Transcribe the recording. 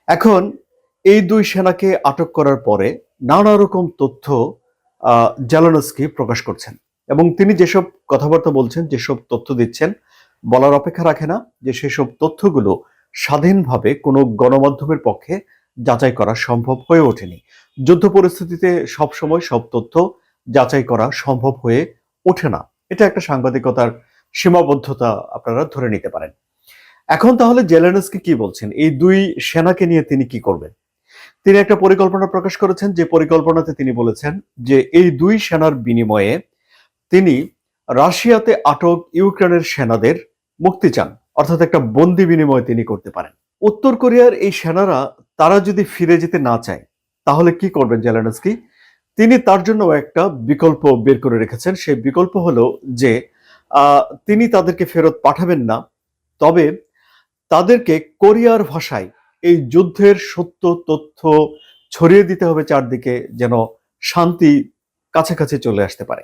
এখন এই দুই সেনাকে আটক করার পরে নানা রকম তথ্য জেলেনস্কি প্রকাশ করছেন এবং তিনি যেসব কথাবার্তা বলছেন, যেসব তথ্য দিচ্ছেন, বলার অপেক্ষা রাখে না যে সেসব তথ্যগুলো স্বাধীনভাবে কোনো গণমাধ্যমের পক্ষে যাচাই করা সম্ভব হয়ে ওঠেনি। যুদ্ধ পরিস্থিতিতে সবসময় সব তথ্য যাচাই করা সম্ভব হয়ে ওঠে না। এটা একটা সাংবাদিকতার সীমাবদ্ধতা আপনারা ধরে নিতে পারেন। এখন তাহলে জেলেনস্কি কি বলছেন? এই দুই সেনাকে নিয়ে তিনি কি করবেন? তিনি একটা পরিকল্পনা প্রকাশ করেছেন, যে পরিকল্পনাতে তিনি বলেছেন যে এই দুই সেনার বিনিময়ে তিনি রাশিয়াতে আটক ইউক্রেনের সেনাদের মুক্তি চান, অর্থাৎ একটা বন্দি বিনিময় তিনি করতে পারেন। উত্তর কোরিয়ার এই সেনারা তারা যদি ফিরে যেতে না চায় তাহলে কি করবেন জেলেনস্কি? তিনি তার জন্য একটা বিকল্প বের করে রেখেছেন। সেই বিকল্প হলো যে তিনি তাদেরকে ফেরত পাঠাবেন না, তবে তাদেরকে কোরিয়ার ভাষায় এই যুদ্ধের সত্য তথ্য ছড়িয়ে দিতে হবে চারদিকে, যেন শান্তি কাছাকাছি চলে আসতে পারে।